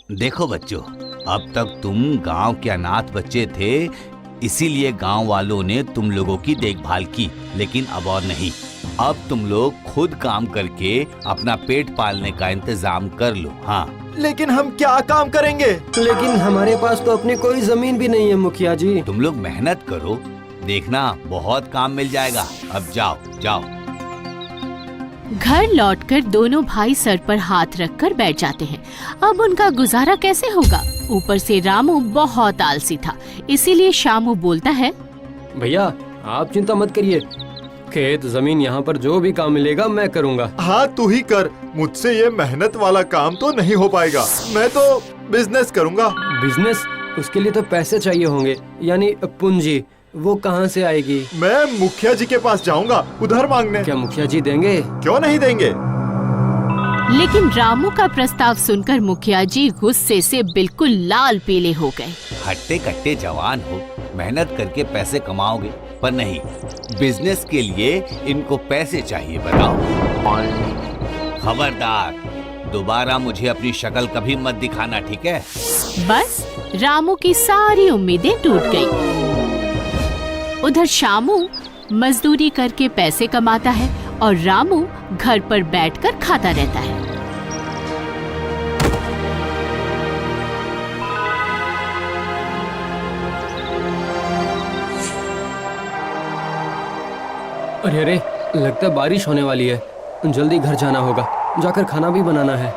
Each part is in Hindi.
देखो बच्चों, अब तक तुम गांव के अनाथ बच्चे थे, इसीलिए गांव वालों ने तुम लोगों की देखभाल की, लेकिन अब और नहीं। अब तुम लोग खुद काम करके अपना पेट पालने का इंतजाम कर लो। हाँ, लेकिन हम क्या काम करेंगे? लेकिन हमारे पास तो अपनी कोई जमीन भी नहीं है मुखिया जी। तुम लोग मेहनत करो, देखना बहुत काम मिल जाएगा। अब जाओ जाओ। घर लौटकर दोनों भाई सर पर हाथ रखकर बैठ जाते हैं। अब उनका गुजारा कैसे होगा? ऊपर से रामू बहुत आलसी था, इसीलिए शामू बोलता है, भैया आप चिंता मत करिए, खेत जमीन यहाँ पर जो भी काम मिलेगा मैं करूँगा। हाँ तू ही कर, मुझसे ये मेहनत वाला काम तो नहीं हो पाएगा। मैं तो बिजनेस करूँगा। बिजनेस? उसके लिए तो पैसे चाहिए होंगे, यानी पूंजी। वो कहाँ से आएगी? मैं मुखिया जी के पास जाऊँगा उधार मांगने। क्या मुखिया जी देंगे? क्यों नहीं देंगे? लेकिन रामू का प्रस्ताव सुनकर मुखिया जी गुस्से से बिल्कुल लाल पीले हो गए। हट्टे कट्टे जवान हो, मेहनत करके पैसे कमाओगे, पर नहीं, बिजनेस के लिए इनको पैसे चाहिए। बताओ। खबरदार, दोबारा मुझे अपनी शक्ल कभी मत दिखाना, ठीक है? बस रामू की सारी उम्मीदें टूट गई। उधर शामू मजदूरी करके पैसे कमाता है और रामू घर पर बैठकर खाता रहता है। अरे अरे, लगता है बारिश होने वाली है। जल्दी घर जाना होगा, जाकर खाना भी बनाना है।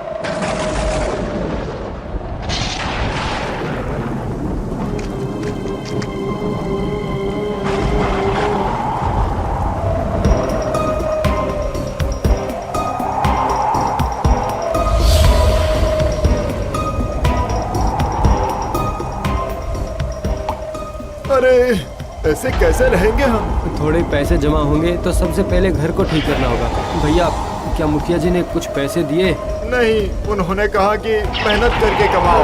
अरे ऐसे कैसे रहेंगे हम? थोड़े पैसे जमा होंगे तो सबसे पहले घर को ठीक करना होगा। भैया क्या मुखिया जी ने कुछ पैसे दिए? नहीं, उन्होंने कहा कि मेहनत करके कमाओ।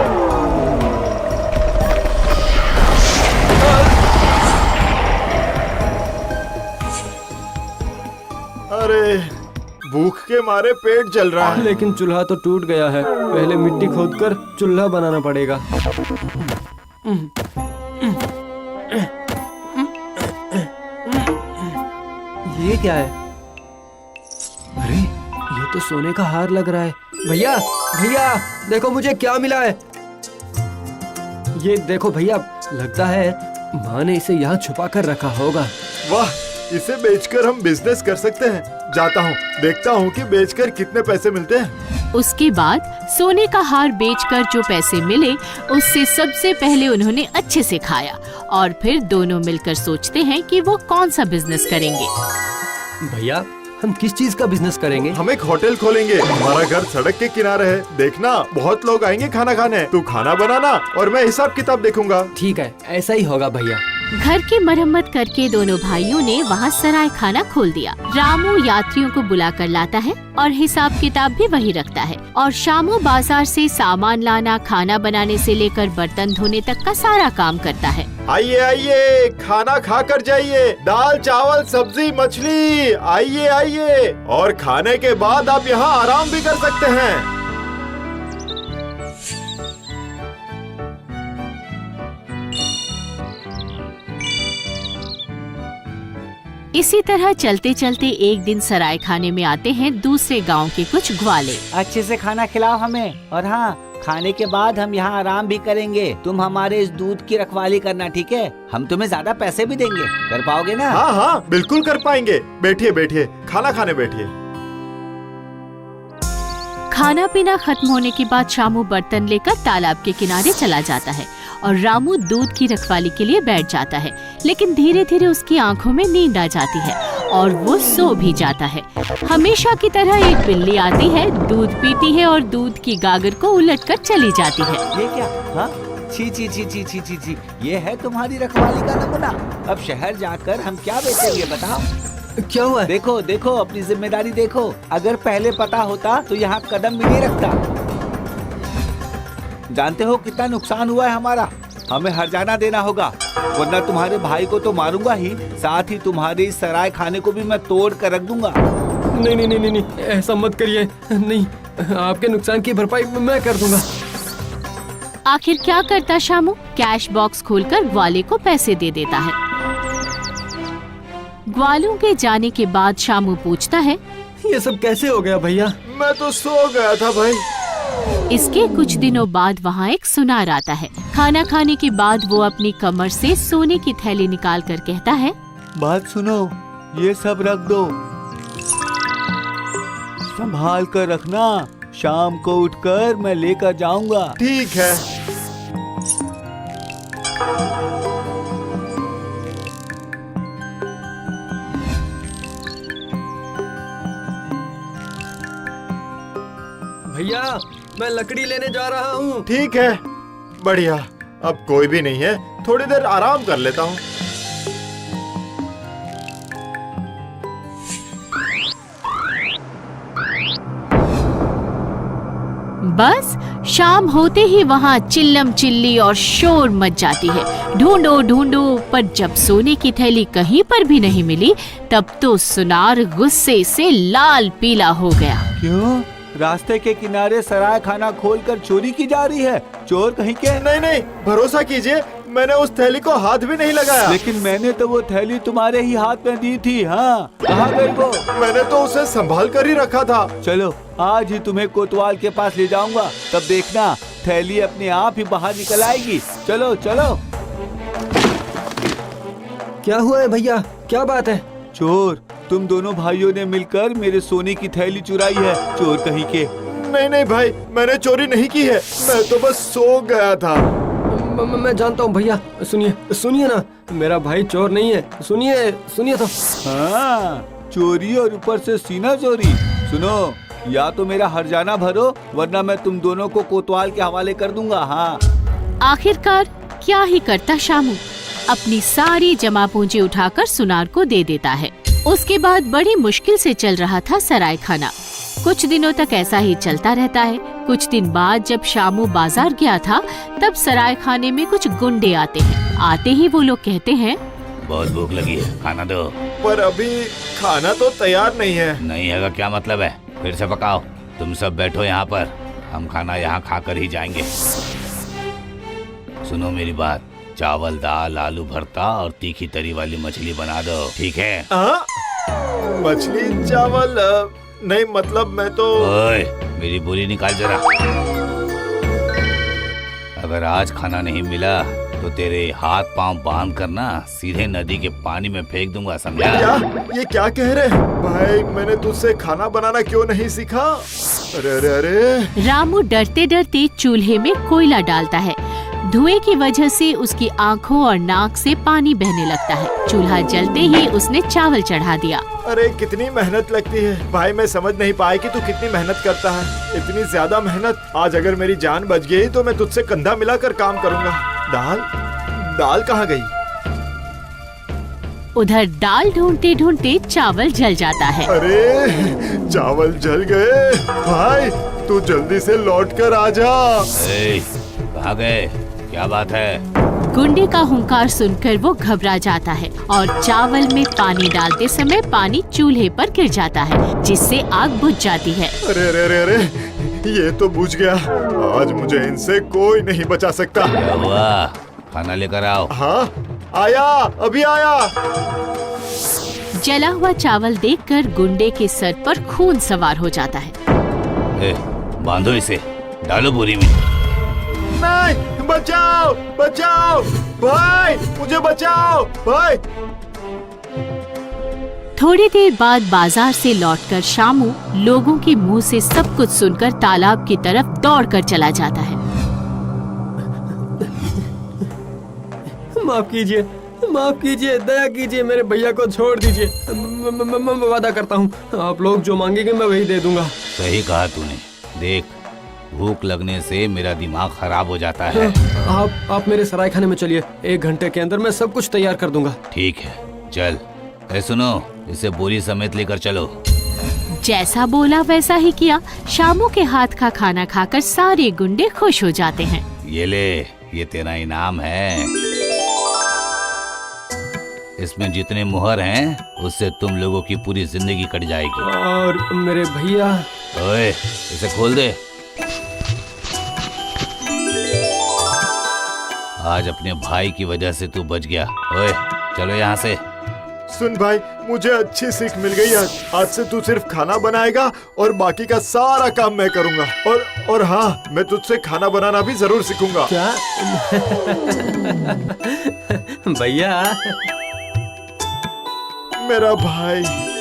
अरे भूख के मारे पेट जल रहा है। लेकिन चूल्हा तो टूट गया है, पहले मिट्टी खोदकर चूल्हा बनाना पड़ेगा। ये क्या है? अरे ये तो सोने का हार लग रहा है। भैया भैया देखो मुझे क्या मिला है। ये देखो भैया, लगता है माँ ने इसे यहाँ छुपा कर रखा होगा। वाह, इसे बेचकर हम बिजनेस कर सकते हैं। जाता हूँ, देखता हूँ कि बेचकर कितने पैसे मिलते हैं। उसके बाद सोने का हार बेचकर जो पैसे मिले उससे सबसे पहले उन्होंने अच्छे से खाया और फिर दोनों मिलकर सोचते हैं कि वो कौन सा बिजनेस करेंगे। भैया हम किस चीज का बिजनेस करेंगे? हम एक होटल खोलेंगे। हमारा घर सड़क के किनारे है, देखना बहुत लोग आएंगे खाना खाने। तू खाना बनाना और मैं हिसाब किताब देखूंगा। ठीक है, ऐसा ही होगा भैया। घर की मरम्मत करके दोनों भाइयों ने वहाँ सराय खाना खोल दिया। रामू यात्रियों को बुला कर लाता है और हिसाब किताब भी वही रखता है और शामू बाजार से सामान लाना, खाना बनाने से लेकर बर्तन धोने तक का सारा काम करता है। आइए आइए, खाना खा कर जाइए। दाल चावल सब्जी मछली, आइए आइए। और खाने के बाद आप यहाँ आराम भी कर सकते हैं। इसी तरह चलते चलते एक दिन सराय खाने में आते हैं दूसरे गांव के कुछ ग्वाले। अच्छे से खाना खिलाओ हमें, और हाँ, खाने के बाद हम यहाँ आराम भी करेंगे। तुम हमारे इस दूध की रखवाली करना, ठीक है? हम तुम्हें ज्यादा पैसे भी देंगे। कर पाओगे ना? हाँ हाँ, बिल्कुल कर पाएंगे। बैठिए बैठिए, खाना खाने बैठिए। खाना पीना खत्म होने के बाद शामू बर्तन लेकर तालाब के किनारे चला जाता है और रामू दूध की रखवाली के लिए बैठ जाता है। लेकिन धीरे धीरे उसकी आंखों में नींद आ जाती है और वो सो भी जाता है। हमेशा की तरह एक बिल्ली आती है, दूध पीती है और दूध की गागर को उलटकर चली जाती है। ये क्या? हाँ? छी छी छी छी छी छी छी, ये है तुम्हारी रखवाली का नमूना? अब शहर जाकर हम क्या बेचेंगे, बताओ? क्या हुआ? देखो देखो, अपनी जिम्मेदारी देखो। अगर पहले पता होता तो यहाँ कदम भी नहीं रखता। जानते हो कितना नुकसान हुआ है हमारा? हमें हर्जाना देना होगा, वरना तुम्हारे भाई को तो मारूंगा ही, साथ ही तुम्हारे सराय खाने को भी मैं तोड़ कर रख दूंगा। नहीं नहीं नहीं नहीं, ऐसा मत करिए। नहीं, आपके नुकसान की भरपाई मैं कर दूंगा। आखिर क्या करता शामू? कैश बॉक्स खोलकर ग्वाले को पैसे दे देता है। ग्वालों के जाने के बाद शामू पूछता है, ये सब कैसे हो गया भैया? मैं तो सो गया था भाई। इसके कुछ दिनों बाद वहाँ एक सुनार आता है। खाना खाने के बाद वो अपनी कमर से सोने की थैली निकाल कर कहता है, बात सुनो, ये सब रख दो, संभाल कर रखना, शाम को उठकर मैं लेकर जाऊंगा। ठीक है। भैया मैं लकड़ी लेने जा रहा हूँ। ठीक है, बढ़िया। अब कोई भी नहीं है, थोड़ी देर आराम कर लेता हूँ। बस शाम होते ही वहाँ चिल्लम चिल्ली और शोर मच जाती है। ढूंढो ढूंढो, पर जब सोने की थैली कहीं पर भी नहीं मिली, तब तो सुनार गुस्से से लाल पीला हो गया। क्यों? रास्ते के किनारे सराय खाना खोलकर चोरी की जा रही है? चोर कहीं के? नहीं नहीं, भरोसा कीजिए, मैंने उस थैली को हाथ भी नहीं लगाया। लेकिन मैंने तो वो थैली तुम्हारे ही हाथ में दी थी। हाँ, कहाँ गई वो? मैंने तो उसे संभाल कर ही रखा था। चलो, आज ही तुम्हें कोतवाल के पास ले जाऊंगा, तब देखना थैली अपने आप ही बाहर निकल आएगी। चलो चलो। क्या हुआ है भैया? क्या बात है? चोर, तुम दोनों भाइयों ने मिलकर मेरे सोने की थैली चुराई है, चोर कहीं के। नहीं नहीं भाई, मैंने चोरी नहीं की है, मैं तो बस सो गया था। मैं जानता हूँ भैया। सुनिए सुनिए ना, मेरा भाई चोर नहीं है। सुनिए सुनिए तो। हाँ, चोरी और ऊपर से सीना चोरी। सुनो, या तो मेरा हर्जाना भरो, वरना मैं तुम दोनों को कोतवाल के हवाले कर दूंगा। हाँ। आखिरकार क्या ही करता शामू, अपनी सारी जमा पूंजी उठाकर सुनार को दे देता है। उसके बाद बड़ी मुश्किल से चल रहा था सराय खाना। कुछ दिनों तक ऐसा ही चलता रहता है। कुछ दिन बाद जब शामू बाजार गया था, तब सराय खाने में कुछ गुंडे आते हैं। आते ही वो लोग कहते हैं, बहुत भूख लगी है, खाना दो। पर अभी खाना तो तैयार नहीं है। नहीं है का क्या मतलब है? फिर से पकाओ। तुम सब बैठो यहाँ पर, हम खाना यहाँ खाकर ही जाएंगे। सुनो मेरी बात, चावल दाल आलू भरता और तीखी तरी वाली मछली बना दो, ठीक है? मछली चावल नहीं, मतलब मैं तो। ओए, मेरी बोली निकाल जरा। अगर आज खाना नहीं मिला तो तेरे हाथ पांव बांध कर ना सीधे नदी के पानी में फेंक दूंगा, समझा? क्या? ये क्या कह रहे हैं भाई? मैंने तुझसे खाना बनाना क्यों नहीं सीखा? अरे अरे अरे। रामू डरते डरते चूल्हे में कोयला डालता है। धुएं की वजह से उसकी आंखों और नाक से पानी बहने लगता है। चूल्हा जलते ही उसने चावल चढ़ा दिया। अरे कितनी मेहनत लगती है भाई, मैं समझ नहीं पाई कि तू कितनी मेहनत करता है। इतनी ज्यादा मेहनत। आज अगर मेरी जान बच गई तो मैं तुझसे कंधा मिलाकर काम करूंगा। दाल दाल कहाँ गई? उधर दाल ढूंढते ढूंढते चावल जल जाता है। अरे चावल जल गए भाई, तू जल्दी से लौट कर आ जा। कहाँ गए? क्या बात है? गुंडे का हुंकार सुनकर वो घबरा जाता है और चावल में पानी डालते समय पानी चूल्हे पर गिर जाता है, जिससे आग बुझ जाती है। अरे अरे अरे अरे, ये तो बुझ गया। आज मुझे इनसे कोई नहीं बचा सकता। क्या हुआ? खाना लेकर आओ। हाँ, आया, अभी आया। जला हुआ चावल देखकर गुंडे के सर पर खून सवार हो जाता है। बांधो इसे, डालो बोरी में। नहीं, बचाओ बचाओ भाई, मुझे बचाओ भाई। थोड़ी देर बाद बाजार से लौटकर शामू लोगों के मुंह से सब कुछ सुनकर तालाब की तरफ दौड़कर चला जाता है। माफ कीजिए, माफ कीजिए, दया कीजिए, मेरे भैया को छोड़ दीजिए। मैं वादा करता हूँ, आप लोग जो मांगेंगे मैं वही दे दूंगा। सही कहा तूने। देख, भूख लगने से मेरा दिमाग खराब हो जाता है। आप मेरे सराय खाने में चलिए, 1 घंटे के अंदर मैं सब कुछ तैयार कर दूंगा। ठीक है, चल। सुनो, इसे बोरी समेत लेकर चलो। जैसा बोला वैसा ही किया। शामू के हाथ का खाना खाकर सारे गुंडे खुश हो जाते हैं। ये ले, ये तेरा इनाम है। इसमें जितने मुहर हैं, उससे तुम लोगों की पूरी जिंदगी कट जाएगी। और मेरे भैया। ओए, इसे खोल दे। आज अपने भाई की वजह से तू बच गया। ओए चलो यहाँ से। सुन भाई, मुझे अच्छी सीख मिल गई आज से तू सिर्फ खाना बनाएगा और बाकी का सारा काम मैं करूंगा। और हाँ, मैं तुझसे खाना बनाना भी जरूर सीखूंगा। क्या? भैया मेरा भाई।